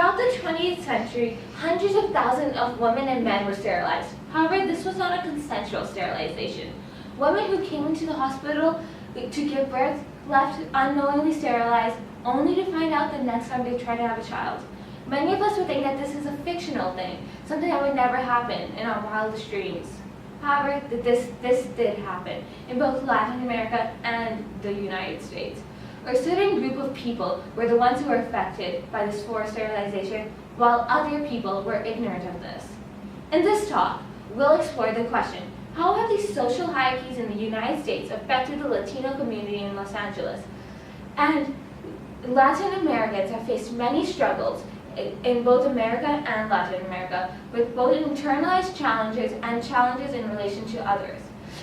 Throughout the 20th century, hundreds of thousands of women and men were sterilized. However, this was not a consensual sterilization. Women who came into the hospital to give birth left unknowingly sterilized, only to find out the next time they tried to have a child. Many of us would think that this is a fictional thing, something that would never happen in our wildest dreams. However, this did happen in both Latin America and the United States. A certain group of people were the ones who were affected by this forced sterilization, while other people were ignorant of this. In this talk, we'll explore the question, how have these social hierarchies in the United States affected the Latino community in Los Angeles? And Latin Americans have faced many struggles in both America and Latin America, with both internalized challenges and challenges in relation to others.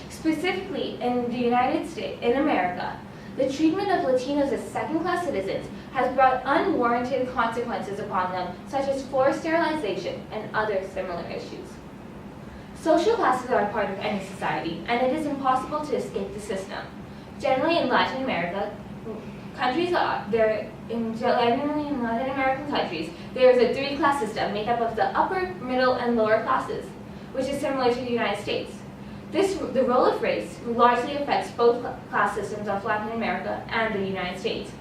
Specifically, in the United States, in America, the treatment of Latinos as second-class citizens has brought unwarranted consequences upon them, such as forced sterilization and other similar issues. Social classes are a part of any society, and it is impossible to escape the system. Generally, in Latin America, generally in Latin American countries, there is a three-class system made up of the upper, middle, and lower classes, which is similar to the United States. The role of race largely affects both class systems of Latin America and the United States.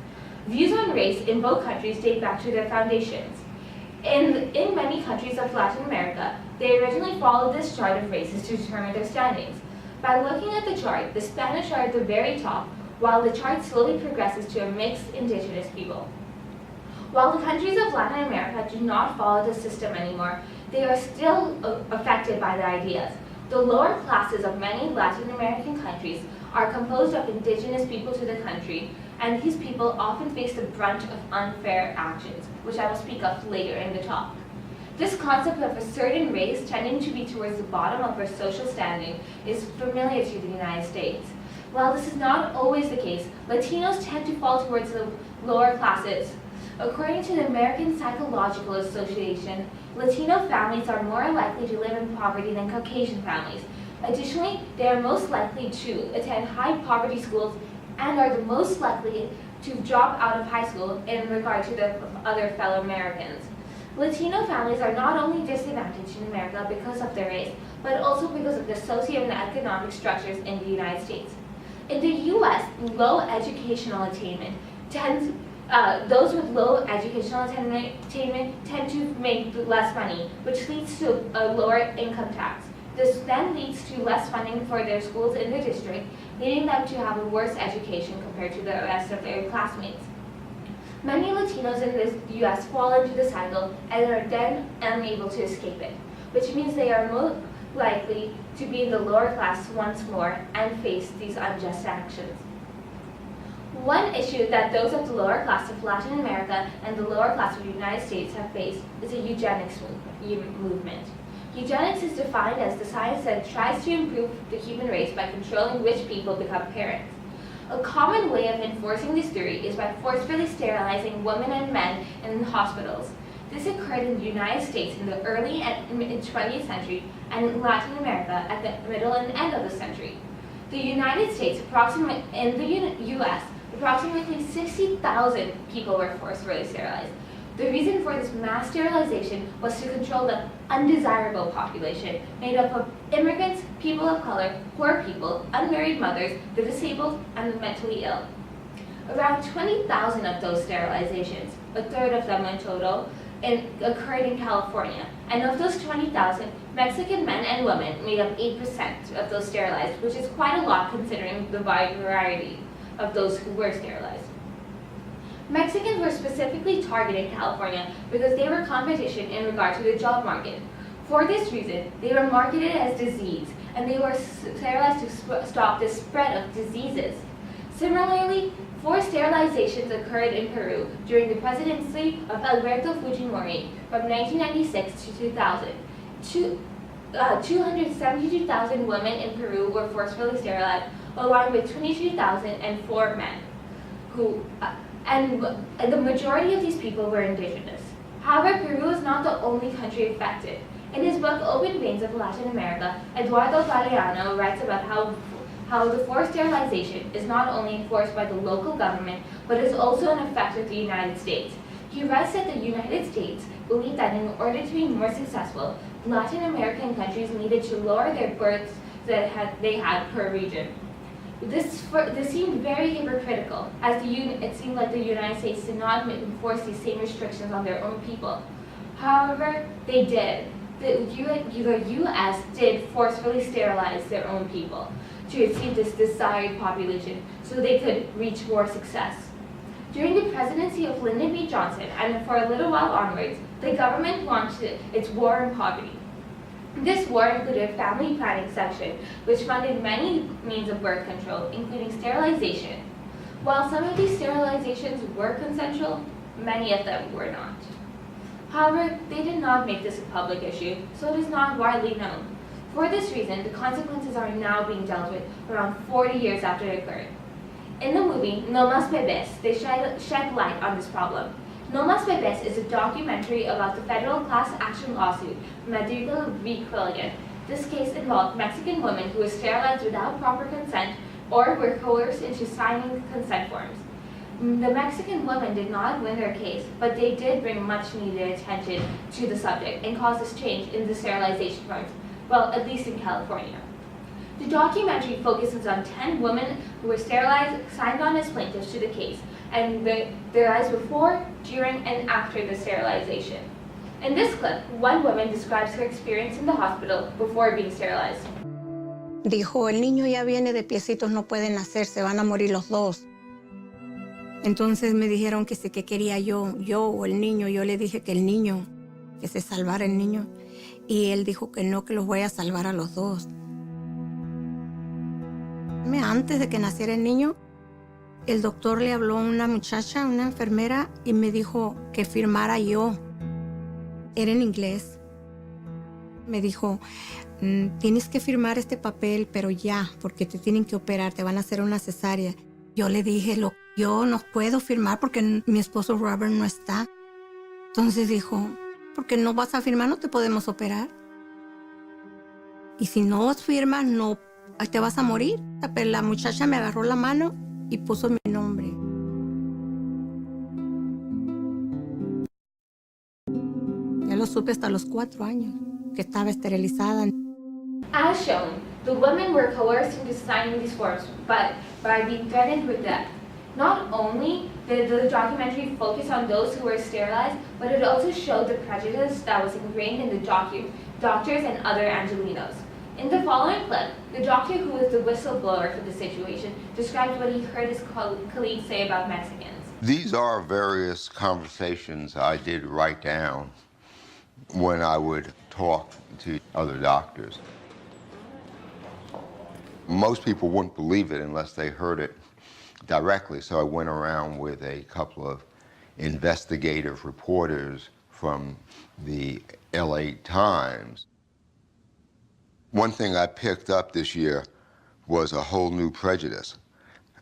Views on race in both countries date back to their foundations. In many countries of Latin America, they originally followed this chart of races to determine their standings. By looking at the chart, the Spanish are at the very top, while the chart slowly progresses to a mixed indigenous people. While the countries of Latin America do not follow this system anymore, they are still affected by the ideas. The lower classes of many Latin American countries are composed of indigenous people to the country, and these people often face the brunt of unfair actions, which I will speak of later in the talk. This concept of a certain race tending to be towards the bottom of their social standing is familiar to the United States. While this is not always the case, Latinos tend to fall towards the lower classes. According to the American Psychological Association, Latino families are more likely to live in poverty than Caucasian families. Additionally, they are most likely to attend high poverty schools and are the most likely to drop out of high school in regard to their other fellow Americans. Latino families are not only disadvantaged in America because of their race, but also because of the socio and economic structures in the United States. In the U.S., low educational attainment those with low educational attainment tend to make less money, which leads to a lower income tax. This then leads to less funding for their schools in the district, leading them to have a worse education compared to the rest of their classmates. Many Latinos in the U.S. fall into the cycle and are then unable to escape it, which means they are more likely to be in the lower class once more and face these unjust actions. One issue that those of the lower class of Latin America and the lower class of the United States have faced is a eugenics movement. Eugenics is defined as the science that tries to improve the human race by controlling which people become parents. A common way of enforcing this theory is by forcefully sterilizing women and men in hospitals. This occurred in the United States in the early and mid-20th century and in Latin America at the middle and end of the century. The United States, in the U.S., approximately 60,000 people were forcibly sterilized. The reason for this mass sterilization was to control the undesirable population made up of immigrants, people of color, poor people, unmarried mothers, the disabled, and the mentally ill. Around 20,000 of those sterilizations, a third of them in total, occurred in California. And of those 20,000, Mexican men and women made up 8% of those sterilized, which is quite a lot considering the wide variety of those who were sterilized. Mexicans were specifically targeted in California because they were competition in regard to the job market. For this reason, they were marketed as disease, and they were sterilized to stop the spread of diseases. Similarly, forced sterilizations occurred in Peru during the presidency of Alberto Fujimori from 1996 to 2000. 272,000 women in Peru were forcefully sterilized, along with 22,004 men, and the majority of these people were indigenous. However, Peru is not the only country affected. In his book, Open Veins of Latin America, Eduardo Galeano writes about how the forced sterilization is not only enforced by the local government, but is also an effect of the United States. He writes that the United States believed that in order to be more successful, Latin American countries needed to lower their births that they had per region. This seemed very hypocritical, as it seemed like the United States did not enforce these same restrictions on their own people. However, they did. The U.S. did forcefully sterilize their own people to achieve this desired population so they could reach more success. During the presidency of Lyndon B. Johnson, and for a little while onwards, the government launched its war on poverty. This war included a family planning section, which funded many means of birth control, including sterilization. While some of these sterilizations were consensual, many of them were not. However, they did not make this a public issue, so it is not widely known. For this reason, the consequences are now being dealt with around 40 years after it occurred. In the movie No Más Bebés, they shed light on this problem. No Más Bebés is a documentary about the federal class action lawsuit, Madrigal v. Quillian. This case involved Mexican women who were sterilized without proper consent or were coerced into signing consent forms. The Mexican women did not win their case, but they did bring much needed attention to the subject and caused this change in the sterilization forms, well, at least in California. The documentary focuses on 10 women who were sterilized, signed on as plaintiffs to the case, and their lives before, during, and after the sterilization. In this clip, one woman describes her experience in the hospital before being sterilized. Dijo, el niño ya viene de piecitos, no pueden nacer, se van a morir los dos. Entonces me dijeron que sí, que quería yo o el niño. Yo le dije que el niño, que se salvara el niño. Y él dijo que no, que los voy a salvar a los dos. Antes de que naciera el niño, el doctor le habló a una muchacha, una enfermera, y me dijo que firmara yo. Era en inglés. Me dijo, tienes que firmar este papel, pero ya, porque te tienen que operar, te van a hacer una cesárea. Yo le dije, yo no puedo firmar porque mi esposo Robert no está. Entonces dijo, ¿por qué no vas a firmar? No te podemos operar. Y si no firmas, no te vas a morir. Pero la muchacha me agarró la mano y puso mi nombre. Ya lo supe hasta los 4 años, que estaba esterilizada. As shown, the women were coerced into signing these forms, but by being threatened with death. Not only did the documentary focus on those who were sterilized, but it also showed the prejudice that was ingrained in the doctors and other Angelinos. In the following clip, the doctor who was the whistleblower for the situation described what he heard his colleagues say about Mexicans. These are various conversations I did write down when I would talk to other doctors. Most people wouldn't believe it unless they heard it directly, so I went around with a couple of investigative reporters from the LA Times. One thing I picked up this year was a whole new prejudice.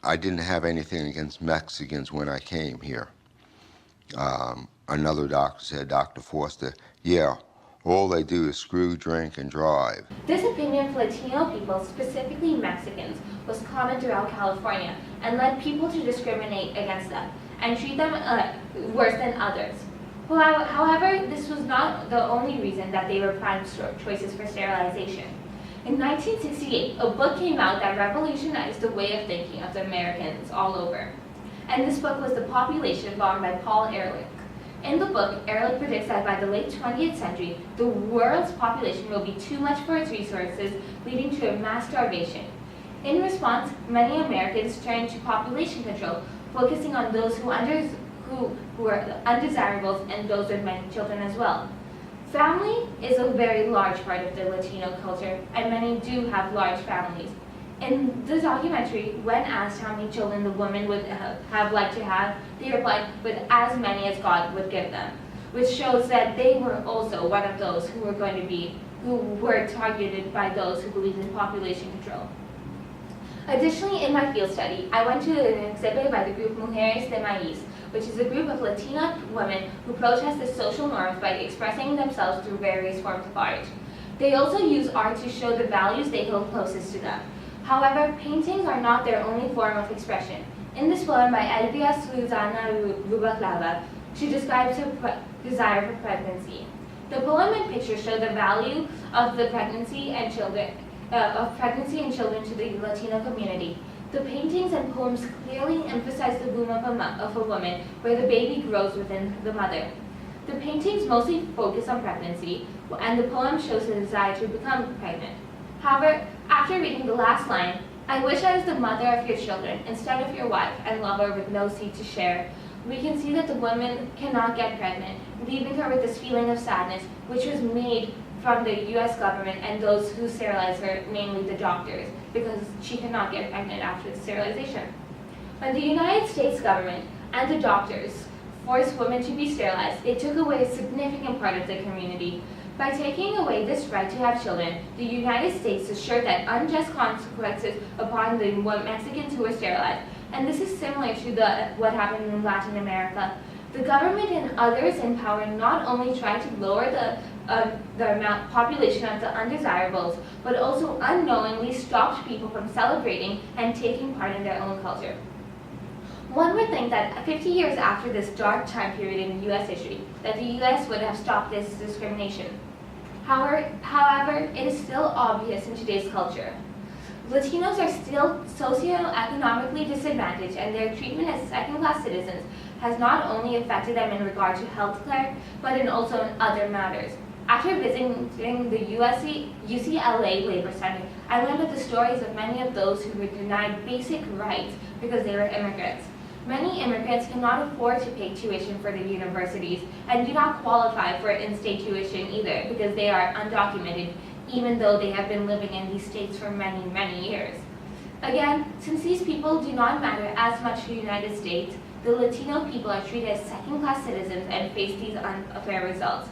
I didn't have anything against Mexicans when I came here. Another doctor said, Dr. Forster, yeah, all they do is screw, drink, and drive. This opinion of Latino people, specifically Mexicans, was common throughout California and led people to discriminate against them and treat them worse than others. However, this was not the only reason that they were prime choices for sterilization. In 1968, a book came out that revolutionized the way of thinking of the Americans all over. And this book was The Population Bomb by Paul Ehrlich. In the book, Ehrlich predicts that by the late 20th century, the world's population will be too much for its resources, leading to a mass starvation. In response, many Americans turned to population control, focusing on those who were undesirables and those with many children as well. Family is a very large part of the Latino culture, and many do have large families. In the documentary, when asked how many children the women would have liked to have, they replied, with as many as God would give them, which shows that they were also one of those who were targeted by those who believed in population control. Additionally, in my field study, I went to an exhibit by the group Mujeres de Maíz, which is a group of Latina women who protest the social norms by expressing themselves through various forms of art. They also use art to show the values they hold closest to them. However, paintings are not their only form of expression. In this poem by Elvia Susana Rubaclava, She describes her desire for pregnancy. The poem and picture show the value of the pregnancy and children to the Latino community. The paintings and poems clearly emphasize the womb of a woman where the baby grows within the mother. The paintings mostly focus on pregnancy, and the poem shows the desire to become pregnant. However, after reading the last line, I wish I was the mother of your children instead of your wife and lover with no seed to share, we can see that the woman cannot get pregnant, leaving her with this feeling of sadness, which was made from the U.S. government and those who sterilize her, mainly the doctors, because she cannot get pregnant after the sterilization. When the United States government and the doctors forced women to be sterilized, it took away a significant part of the community. By taking away this right to have children, the United States assured that unjust consequences upon the Mexicans who were sterilized. And this is similar to what happened in Latin America. The government and others in power not only tried to lower the population of the undesirables, but also unknowingly stopped people from celebrating and taking part in their own culture. One would think that 50 years after this dark time period in U.S. history, that the U.S. would have stopped this discrimination. However, it is still obvious in today's culture. Latinos are still socioeconomically disadvantaged, and their treatment as second-class citizens has not only affected them in regard to health care, but also in other matters. After visiting the UCLA Labor Center, I learned of the stories of many of those who were denied basic rights because they were immigrants. Many immigrants cannot afford to pay tuition for the universities and do not qualify for in-state tuition either because they are undocumented, even though they have been living in these states for many, many years. Again, since these people do not matter as much to the United States, the Latino people are treated as second-class citizens and face these unfair results.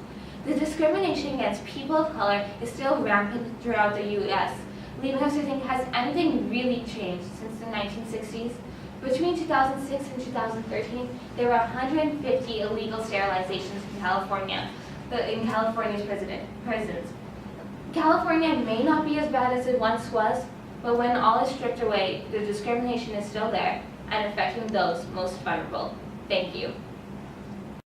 The discrimination against people of color is still rampant throughout the U.S., leaving us to think, has anything really changed since the 1960s? Between 2006 and 2013, there were 150 illegal sterilizations in California, in California's prisons. California may not be as bad as it once was, but when all is stripped away, the discrimination is still there and affecting those most vulnerable. Thank you.